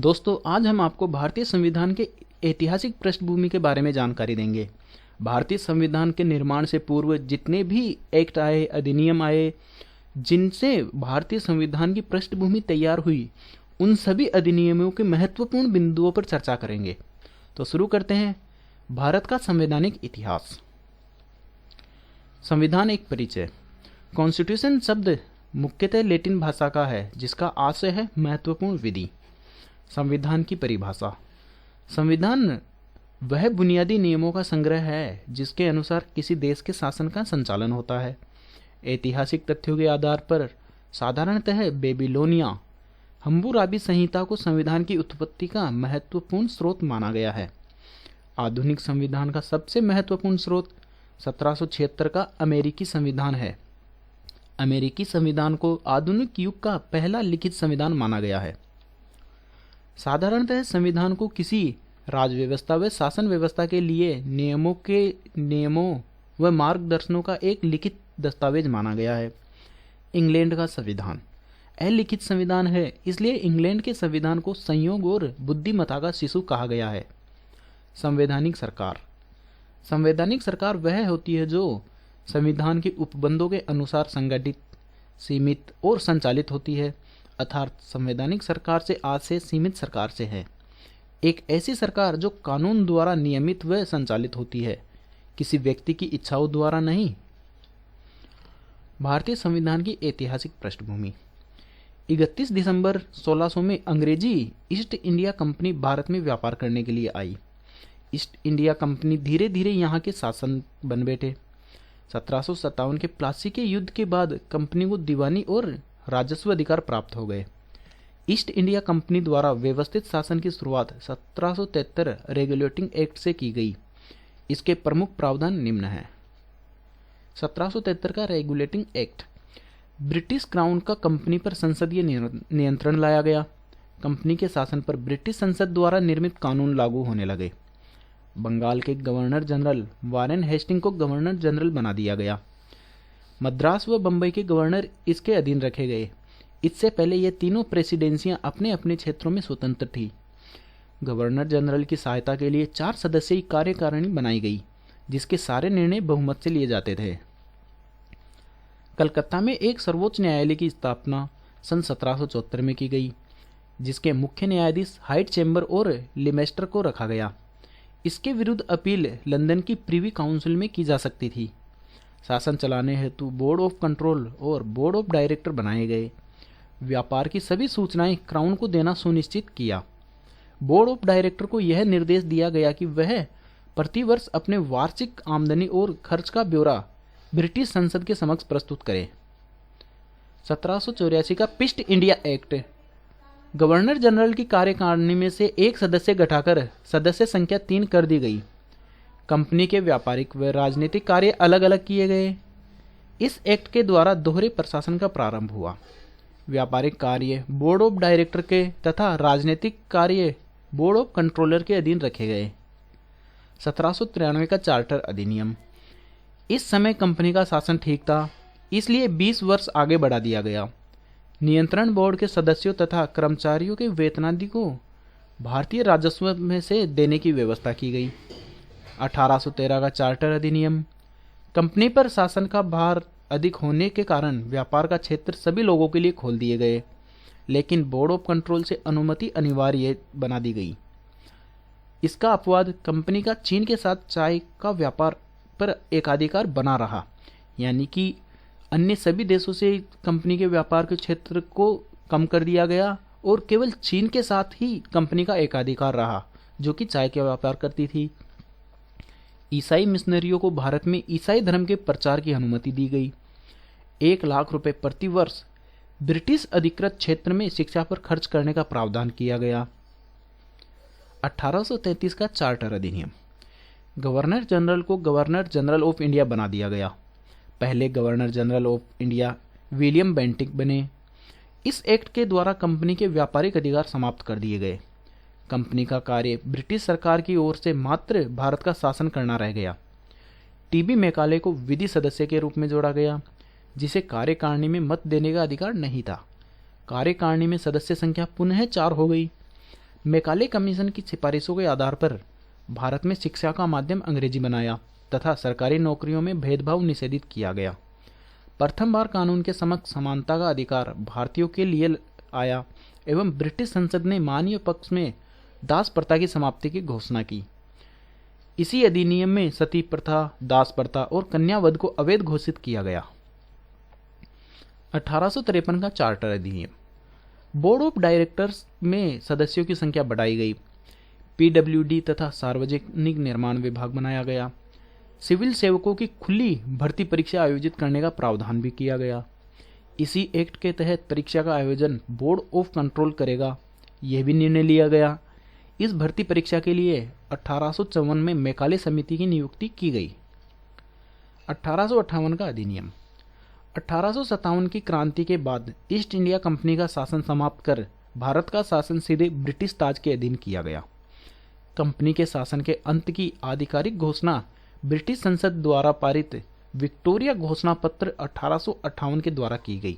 दोस्तों, आज हम आपको भारतीय संविधान के ऐतिहासिक पृष्ठभूमि के बारे में जानकारी देंगे। भारतीय संविधान के निर्माण से पूर्व जितने भी एक्ट आए, अधिनियम आए, जिनसे भारतीय संविधान की पृष्ठभूमि तैयार हुई, उन सभी अधिनियमों के महत्वपूर्ण बिंदुओं पर चर्चा करेंगे। तो शुरू करते हैं। भारत का संवैधानिक इतिहास। संविधान एक परिचय। कॉन्स्टिट्यूशन शब्द मुख्यतः लैटिन भाषा का है, जिसका आशय है महत्वपूर्ण विधि। संविधान की परिभाषा। संविधान वह बुनियादी नियमों का संग्रह है जिसके अनुसार किसी देश के शासन का संचालन होता है। ऐतिहासिक तथ्यों के आधार पर साधारणतः बेबीलोनिया हम्मुराबी संहिता को संविधान की उत्पत्ति का महत्वपूर्ण स्रोत माना गया है। आधुनिक संविधान का सबसे महत्वपूर्ण स्रोत 1776 का अमेरिकी संविधान है। अमेरिकी संविधान को आधुनिक युग का पहला लिखित संविधान माना गया है। साधारणतः संविधान को किसी राज्य व्यवस्था व शासन व्यवस्था के लिए नियमों व मार्गदर्शनों का एक लिखित दस्तावेज माना गया है। इंग्लैंड का संविधान अलिखित संविधान है, इसलिए इंग्लैंड के संविधान को संयोग और बुद्धिमत्ता का शिशु कहा गया है। संवैधानिक सरकार। संवैधानिक सरकार वह होती है जो संविधान के उपबंधों के अनुसार संगठित, सीमित और संचालित होती है। अर्थात संवैधानिक सरकार से आशय सीमित सरकार से है। एक ऐसी सरकार जो कानून द्वारा नियमित व संचालित होती है, किसी व्यक्ति की इच्छाओं द्वारा नहीं। भारतीय संविधान की ऐतिहासिक पृष्ठभूमि। 31 दिसंबर 1600 में अंग्रेजी ईस्ट इंडिया कंपनी भारत में व्यापार करने के लिए आई। ईस्ट इंडिया कंपनी धीरे धीरे यहाँ के शासन बन बैठे। 1757 के प्लासी के युद्ध के बाद कंपनी को दीवानी और राजस्व अधिकार प्राप्त हो गए। ईस्ट इंडिया कंपनी द्वारा व्यवस्थित शासन की शुरुआत 1773 रेगुलेटिंग एक्ट से की गई। इसके प्रमुख प्रावधान निम्न हैं। 1773 का रेगुलेटिंग एक्ट। ब्रिटिश क्राउन का कंपनी पर संसदीय नियंत्रण लाया गया। कंपनी के शासन पर ब्रिटिश संसद द्वारा निर्मित कानून लागू होने लगे। बंगाल के गवर्नर जनरल वारेन हेस्टिंग को गवर्नर जनरल बना दिया गया। मद्रास व बंबई के गवर्नर इसके अधीन रखे गए। इससे पहले ये तीनों प्रेसिडेंसियां अपने अपने क्षेत्रों में स्वतंत्र थी। गवर्नर जनरल की सहायता के लिए 4 सदस्यीय कार्यकारिणी बनाई गई, जिसके सारे निर्णय बहुमत से लिए जाते थे। कलकत्ता में एक सर्वोच्च न्यायालय की स्थापना सन 1774 में की गई, जिसके मुख्य न्यायाधीश हाइट चैम्बर और लिमेस्टर को रखा गया। इसके विरुद्ध अपील लंदन की प्रीवी काउंसिल में की जा सकती थी। शासन चलाने हेतु बोर्ड ऑफ कंट्रोल और बोर्ड ऑफ डायरेक्टर बनाए गए। व्यापार की सभी सूचनाएं क्राउन को देना सुनिश्चित किया। बोर्ड ऑफ डायरेक्टर को यह निर्देश दिया गया कि वह प्रतिवर्ष अपने वार्षिक आमदनी और खर्च का ब्यौरा ब्रिटिश संसद के समक्ष प्रस्तुत करे। 1784 का east India act. Governor general की कार्यकारिणी में से एक सदस्य घटाकर सदस्य संख्या 3 कर दी गई। कंपनी के व्यापारिक व राजनीतिक कार्य अलग अलग किए गए। इस एक्ट के द्वारा दोहरे प्रशासन का प्रारंभ हुआ। व्यापारिक कार्य बोर्ड ऑफ डायरेक्टर के तथा राजनीतिक कार्य बोर्ड ऑफ कंट्रोलर के अधीन रखे गए। 1793 का चार्टर अधिनियम। इस समय कंपनी का शासन ठीक था, इसलिए 20 वर्ष आगे बढ़ा दिया गया। नियंत्रण बोर्ड के सदस्यों तथा कर्मचारियों के वेतनादि को भारतीय राजस्व में से देने की व्यवस्था की गई। 1813 का चार्टर अधिनियम। कंपनी पर शासन का भार अधिक होने के कारण व्यापार का क्षेत्र सभी लोगों के लिए खोल दिए गए, लेकिन बोर्ड ऑफ कंट्रोल से अनुमति अनिवार्य बना दी गई। इसका अपवाद कंपनी का चीन के साथ चाय का व्यापार पर एकाधिकार बना रहा, यानी कि अन्य सभी देशों से कंपनी के व्यापार के क्षेत्र को कम कर दिया गया और केवल चीन के साथ ही कंपनी का एकाधिकार रहा, जो कि चाय का व्यापार करती थी। ईसाई मिशनरियों को भारत में ईसाई धर्म के प्रचार की अनुमति दी गई। 1 लाख रुपए प्रति वर्ष ब्रिटिश अधिकृत क्षेत्र में शिक्षा पर खर्च करने का प्रावधान किया गया। 1833 का चार्टर अधिनियम। गवर्नर जनरल को गवर्नर जनरल ऑफ इंडिया बना दिया गया। पहले governor general of India William Bentinck बने। इस एक्ट के द्वारा कंपनी के व्यापारिक अधिकार समाप्त कर दिए गए। कंपनी का कार्य ब्रिटिश सरकार की ओर से मात्र भारत का शासन करना रह गया। टीबी मैकाले को विधि सदस्य के रूप में जोड़ा गया, जिसे कार्यकारिणी में मत देने का अधिकार नहीं था। कार्यकारिणी में सदस्य संख्या पुनः 4 हो गई। मैकाले कमीशन की सिफारिशों के आधार पर भारत में शिक्षा का माध्यम अंग्रेजी बनाया तथा सरकारी नौकरियों में भेदभाव निषेधित किया गया। प्रथम बार कानून के समक्ष समानता का अधिकार भारतीयों के लिए आया एवं ब्रिटिश संसद ने मानवीय पक्ष में दास प्रथा की समाप्ति की घोषणा की। इसी अधिनियम में सती प्रथा, दास प्रथा और कन्यावध को अवैध घोषित किया गया। 1853 का चार्टर अधिनियम। बोर्ड ऑफ डायरेक्टर्स में सदस्यों की संख्या बढ़ाई गई। पीडब्ल्यूडी तथा सार्वजनिक निर्माण विभाग बनाया गया। सिविल सेवकों की खुली भर्ती परीक्षा आयोजित करने का प्रावधान भी किया गया। इसी एक्ट के तहत परीक्षा का आयोजन बोर्ड ऑफ कंट्रोल करेगा, यह भी निर्णय लिया गया। इस भर्ती परीक्षा के लिए 1854 में मैकाले समिति की नियुक्ति की गई। 1858 का अधिनियम। 1857 की क्रांति के बाद ईस्ट इंडिया कंपनी का शासन समाप्त कर भारत का शासन सीधे ब्रिटिश ताज के अधीन किया गया। कंपनी के शासन के अंत की आधिकारिक घोषणा ब्रिटिश संसद द्वारा पारित विक्टोरिया घोषणा पत्र 1858 के द्वारा की गई।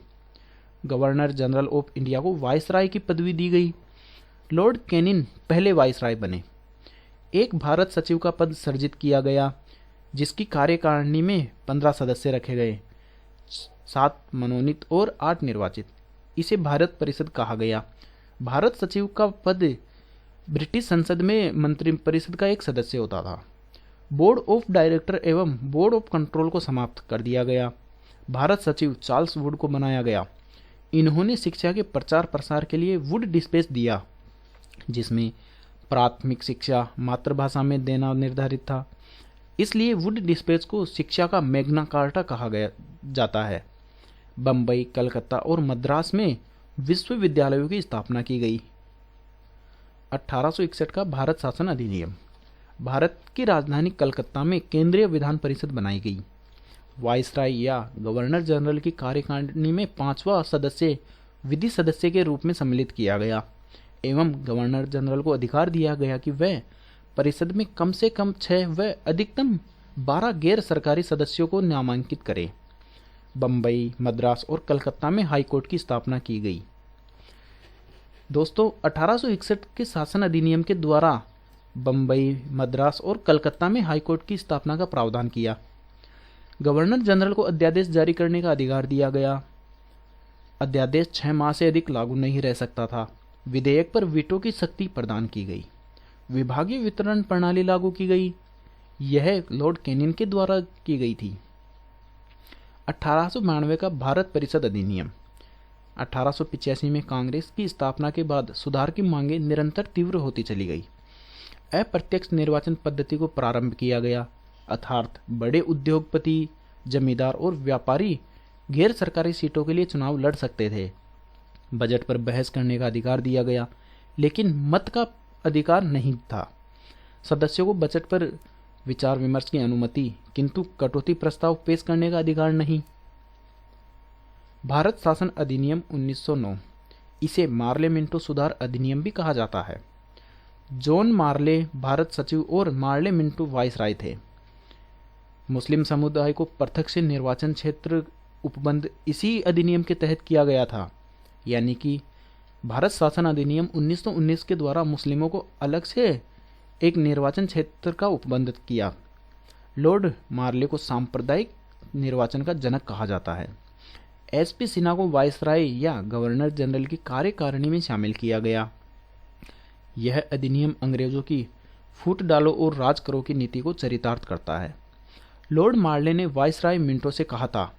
गवर्नर जनरल ऑफ इंडिया को वायसराय की पदवी दी गई। लॉर्ड कैनिन पहले वायसराय बने। एक भारत सचिव का पद सृजित किया गया, जिसकी कार्यकारिणी में 15 सदस्य रखे गए, 7 मनोनीत और 8 निर्वाचित। इसे भारत परिषद कहा गया। भारत सचिव का पद ब्रिटिश संसद में मंत्रिपरिषद का एक सदस्य होता था। बोर्ड ऑफ डायरेक्टर एवं बोर्ड ऑफ कंट्रोल को समाप्त कर दिया गया। भारत सचिव चार्ल्स वुड को बनाया गया। इन्होंने शिक्षा के प्रचार प्रसार के लिए वुड डिस्पेच दिया, जिसमें प्राथमिक शिक्षा मातृभाषा में देना निर्धारित था। इसलिए वुड डिस्पेच को शिक्षा का मैग्ना कार्टा कहा गया जाता है। बम्बई, कलकत्ता और मद्रास में विश्वविद्यालयों की स्थापना की गई। 1861 का भारत शासन अधिनियम। भारत की राजधानी कलकत्ता में केंद्रीय विधान परिषद बनाई गई। वाइसराय या गवर्नर जनरल की कार्यकारिणी में 5वां सदस्य विधि सदस्य के रूप में सम्मिलित किया गया एवं गवर्नर जनरल को अधिकार दिया गया कि वह परिषद में कम से कम 6 व अधिकतम 12 गैर सरकारी सदस्यों को नामांकित करे। बम्बई, मद्रास और कलकत्ता में हाईकोर्ट की स्थापना की गई। दोस्तों, 1861 के शासन अधिनियम के द्वारा बम्बई, मद्रास और कलकत्ता में हाईकोर्ट की स्थापना का प्रावधान किया। गवर्नर जनरल को अध्यादेश जारी करने का अधिकार दिया गया। अध्यादेश 6 माह से अधिक लागू नहीं रह सकता था। विधेयक पर वीटो की शक्ति प्रदान की गई। विभागीय वितरण प्रणाली लागू की गई। यह लॉर्ड कैनिन के द्वारा की गई थी। 1892 का भारत परिषद अधिनियम। 1885 में कांग्रेस की स्थापना के बाद सुधार की मांगें निरंतर तीव्र होती चली गई। अप्रत्यक्ष निर्वाचन पद्धति को प्रारंभ किया गया, अर्थात बड़े उद्योगपति, जमींदार और व्यापारी गैर सरकारी सीटों के लिए चुनाव लड़ सकते थे। बजट पर बहस करने का अधिकार दिया गया, लेकिन मत का अधिकार नहीं था। सदस्यों को बजट पर विचार विमर्श की अनुमति, किंतु कटौती प्रस्ताव पेश करने का अधिकार नहीं। भारत शासन अधिनियम 1909। इसे मार्ले मिंटो सुधार अधिनियम भी कहा जाता है। जॉन मार्ले भारत सचिव और मार्ले मिंटो वाइसराय थे। मुस्लिम समुदाय को पृथक से निर्वाचन क्षेत्र उपबंध इसी अधिनियम के तहत किया गया था, यानी कि भारत शासन अधिनियम 1919 के द्वारा मुस्लिमों को अलग से एक निर्वाचन क्षेत्र का उपबंध किया। लॉर्ड मार्ले को सांप्रदायिक निर्वाचन का जनक कहा जाता है। एसपी सिन्हा को वाइसराय या गवर्नर जनरल की कार्यकारिणी में शामिल किया गया। यह अधिनियम अंग्रेजों की फूट डालो और राज करो की नीति को चरितार्थ करता है। लॉर्ड मार्ले ने वाइसराय मिंटो से कहा था,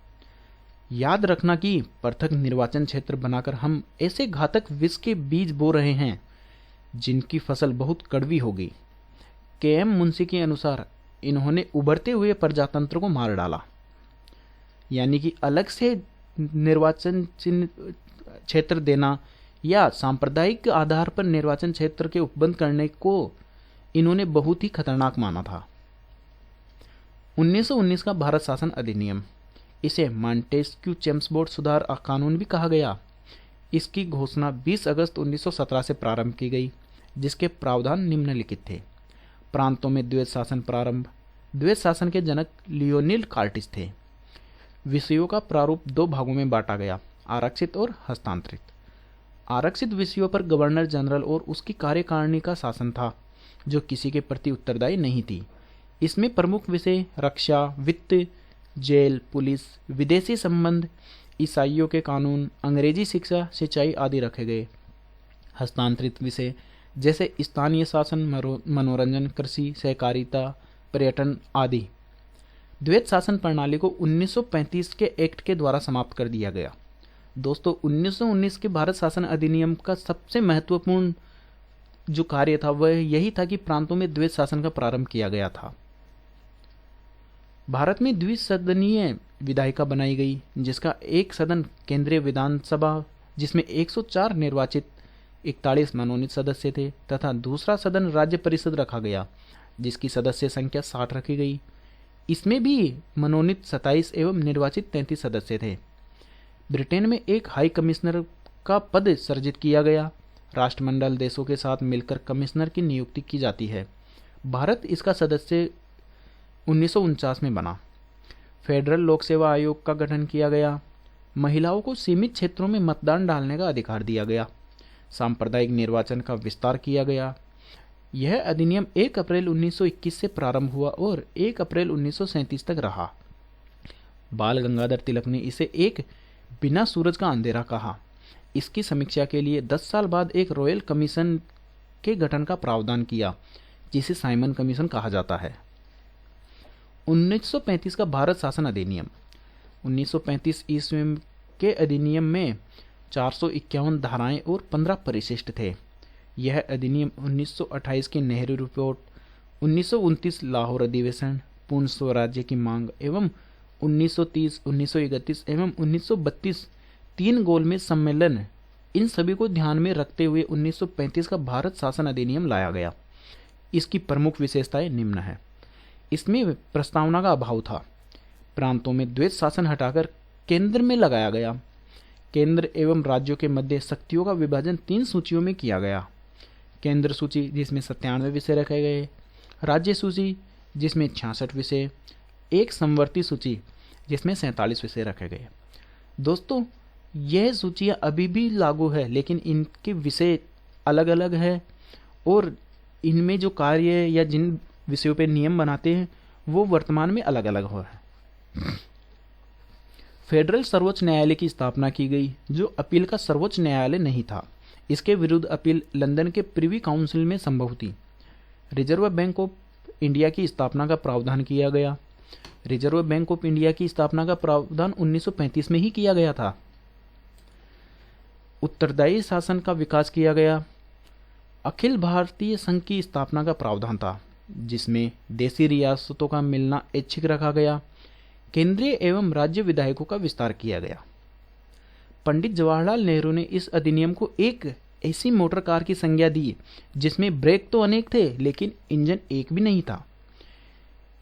याद रखना कि पृथक निर्वाचन क्षेत्र बनाकर हम ऐसे घातक विष के बीज बो रहे हैं जिनकी फसल बहुत कड़वी होगी। के.एम. मुंशी के अनुसार इन्होंने उभरते हुए प्रजातंत्र को मार डाला, यानी कि अलग से निर्वाचन क्षेत्र देना या सांप्रदायिक आधार पर निर्वाचन क्षेत्र के उपबंध करने को इन्होंने बहुत ही खतरनाक माना था। 1919 का भारत शासन अधिनियम। इसे मॉन्टेस्क्यू चेम्सफोर्ड सुधार कानून भी कहा गया। इसकी घोषणा 20 अगस्त 1917 से प्रारंभ की गई, जिसके प्रावधान निम्नलिखित थे। प्रांतों में द्वैत शासन प्रारंभ। द्वैत शासन के जनक लियोनिल कार्टिस थे। विषयों का प्रारूप 2 भागों में बांटा गया, आरक्षित और हस्तांतरित। आरक्षित विषयों पर गवर्नर जनरल और उसकी कार्यकारिणी का शासन था, जो किसी के प्रति उत्तरदायी नहीं थी। इसमें प्रमुख विषय रक्षा, वित्त, जेल, पुलिस, विदेशी संबंध, ईसाइयों के कानून, अंग्रेजी शिक्षा, सिंचाई आदि रखे गए। हस्तांतरित विषय जैसे स्थानीय शासन, मनोरंजन, कृषि, सहकारिता, पर्यटन आदि। द्वैत शासन प्रणाली को 1935 के एक्ट के द्वारा समाप्त कर दिया गया। दोस्तों, 1919 के भारत शासन अधिनियम का सबसे महत्वपूर्ण जो कार्य था वह यही था कि प्रांतों में द्वैत शासन का प्रारंभ किया गया था। भारत में द्विसदनीय विधायिका बनाई गई, जिसका एक सदन केंद्रीय विधानसभा जिसमें 104 निर्वाचित 41 मनोनीत सदस्य थे तथा दूसरा सदन राज्य परिषद रखा गया, जिसकी सदस्य संख्या 60 रखी गई। इसमें भी मनोनीत 27 एवं निर्वाचित 33 सदस्य थे। ब्रिटेन में एक हाई कमिश्नर का पद सृजित किया गया। राष्ट्रमंडल देशों के साथ मिलकर कमिश्नर की नियुक्ति की जाती है। भारत इसका सदस्य 1949 में बना। फेडरल लोक सेवा आयोग का गठन किया गया। महिलाओं को सीमित क्षेत्रों में मतदान डालने का अधिकार दिया गया। सांप्रदायिक निर्वाचन का विस्तार किया गया। यह अधिनियम 1 अप्रैल 1921 से प्रारंभ हुआ और 1 अप्रैल 1937 तक रहा। बाल गंगाधर तिलक ने इसे एक बिना सूरज का अंधेरा कहा। इसकी समीक्षा के लिए 10 साल बाद एक रॉयल कमीशन के गठन का प्रावधान किया, जिसे साइमन कमीशन कहा जाता है। 1935 का भारत शासन अधिनियम। 1935 ईस्वी के अधिनियम में 451 धाराएं और 15 परिशिष्ट थे। यह अधिनियम 1928 की नेहरू रिपोर्ट, 1929 लाहौर अधिवेशन, पूर्ण स्वराज्य की मांग एवं 1930, 1931 एवं 1932 तीन गोलमेज सम्मेलन, इन सभी को ध्यान में रखते हुए 1935 का भारत शासन अधिनियम लाया गया। इसकी प्रमुख विशेषताएं निम्न है। इसमें प्रस्तावना का अभाव था। प्रांतों में द्वैत शासन हटाकर केंद्र में लगाया गया। केंद्र एवं राज्यों के मध्य शक्तियों का विभाजन 3 सूचियों में किया गया। केंद्र सूची जिसमें 97 विषय रखे गए, राज्य सूची जिसमें 66 विषय, एक समवर्ती सूची जिसमें 47 विषय रखे गए। दोस्तों, यह सूचियाँ अभी भी लागू है, लेकिन इनके विषय अलग अलग है और इनमें जो कार्य या जिन विषयों पे नियम बनाते हैं वो वर्तमान में अलग अलग हो है। फेडरल सर्वोच्च न्यायालय की स्थापना की गई, जो अपील का सर्वोच्च न्यायालय नहीं था। इसके विरुद्ध अपील लंदन के प्रिवी काउंसिल में संभव थी। रिजर्व बैंक ऑफ इंडिया की स्थापना का प्रावधान किया गया। रिजर्व बैंक ऑफ इंडिया की स्थापना का प्रावधान 1935 में ही किया गया था। उत्तरदायी शासन का विकास किया गया। अखिल भारतीय संघ की स्थापना का प्रावधान था, जिसमें देशी रियासतों का मिलना ऐच्छिक रखा गया। केंद्रीय एवं राज्य विधायकों का विस्तार किया गया। पंडित जवाहरलाल नेहरू ने इस अधिनियम को एक ऐसी मोटर कार की संज्ञा दी जिसमें ब्रेक तो अनेक थे, लेकिन इंजन एक भी नहीं था।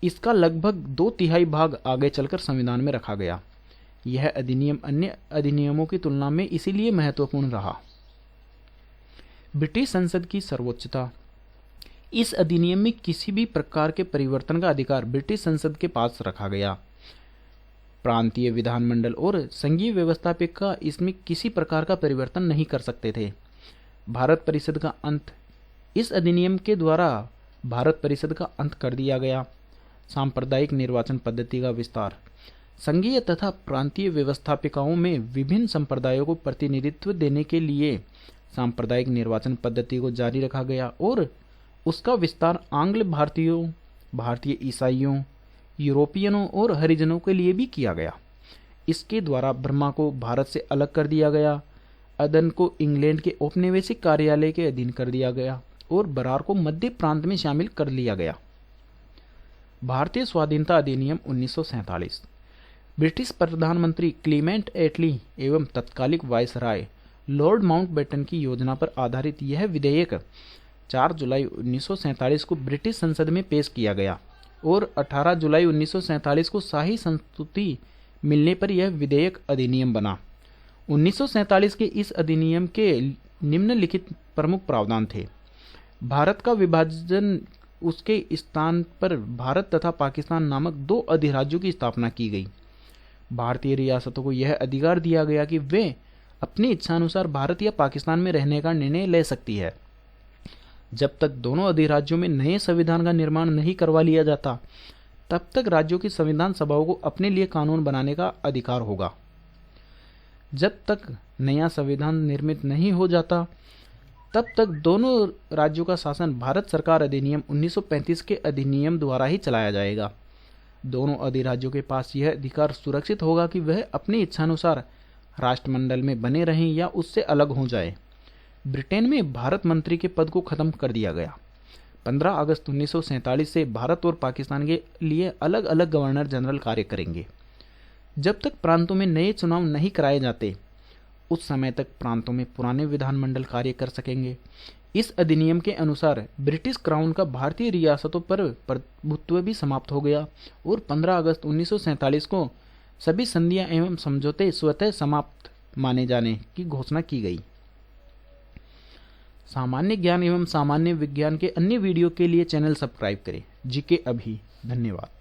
इसका लगभग 2/3 भाग आगे चलकर संविधान में रखा गया। यह अधिनियम अन्य अधिनियमों की तुलना में इसीलिए महत्वपूर्ण रहा। ब्रिटिश संसद की सर्वोच्चता। इस अधिनियम में किसी भी प्रकार के परिवर्तन का अधिकार ब्रिटिश संसद के पास रखा गया। प्रांतीय विधानमंडल और संघीय व्यवस्थापिका इसमें किसी प्रकार का परिवर्तन नहीं कर सकते थे। भारत परिषद का अंत। इस अधिनियम के द्वारा भारत परिषद का अंत कर दिया गया। सांप्रदायिक निर्वाचन पद्धति का विस्तार। संघीय तथा प्रांतीय व्यवस्थापिकाओं में विभिन्न संप्रदायों को प्रतिनिधित्व देने के लिए सांप्रदायिक निर्वाचन पद्धति को जारी रखा गया और उसका विस्तार आंग्ल भारतीयों, भारतीय ईसाइयों, यूरोपियनों और हरिजनों के लिए भी किया गया। इसके द्वारा ब्रह्मा को भारत से अलग कर दिया गया, अदन को इंग्लैंड के औपनिवेशिक कार्यालय के अधीन कर दिया गया और बरार को मध्य प्रांत में शामिल कर लिया गया। भारतीय स्वाधीनता अधिनियम 1947। ब्रिटिश प्रधानमंत्री क्लीमेंट एटली एवं तत्कालिक वायसराय लॉर्ड माउंटबेटन की योजना पर आधारित यह विधेयक 4 जुलाई 1947 को ब्रिटिश संसद में पेश किया गया और 18 जुलाई 1947 को शाही संस्तुति मिलने पर यह विधेयक अधिनियम बना। 1947 के इस अधिनियम के निम्नलिखित प्रमुख प्रावधान थे। भारत का विभाजन, उसके स्थान पर भारत तथा पाकिस्तान नामक 2 अधिराज्यों की स्थापना की गई। भारतीय रियासतों को यह अधिकार दिया गया कि वे अपनी इच्छानुसार भारत या पाकिस्तान में रहने का निर्णय ले सकती है। जब तक दोनों अधिराज्यों में नए संविधान का निर्माण नहीं करवा लिया जाता, तब तक राज्यों की संविधान सभाओं को अपने लिए कानून बनाने का अधिकार होगा। जब तक नया संविधान निर्मित नहीं हो जाता, तब तक दोनों राज्यों का शासन भारत सरकार अधिनियम 1935 के अधिनियम द्वारा ही चलाया जाएगा। दोनों अधिराज्यों के पास यह अधिकार सुरक्षित होगा कि वह अपनी इच्छानुसार राष्ट्रमंडल में बने रहें या उससे अलग हो जाए। ब्रिटेन में भारत मंत्री के पद को खत्म कर दिया गया। 15 अगस्त 1947 से भारत और पाकिस्तान के लिए अलग अलग गवर्नर जनरल कार्य करेंगे। जब तक प्रांतों में नए चुनाव नहीं कराए जाते, उस समय तक प्रांतों में पुराने विधानमंडल कार्य कर सकेंगे। इस अधिनियम के अनुसार ब्रिटिश क्राउन का भारतीय रियासतों पर प्रभुत्व भी समाप्त हो गया और 15 अगस्त 1947 को सभी संधियां एवं समझौते स्वतः समाप्त माने जाने की घोषणा की गई। सामान्य ज्ञान एवं सामान्य विज्ञान के अन्य वीडियो के लिए चैनल सब्सक्राइब करें। जीके अभी। धन्यवाद।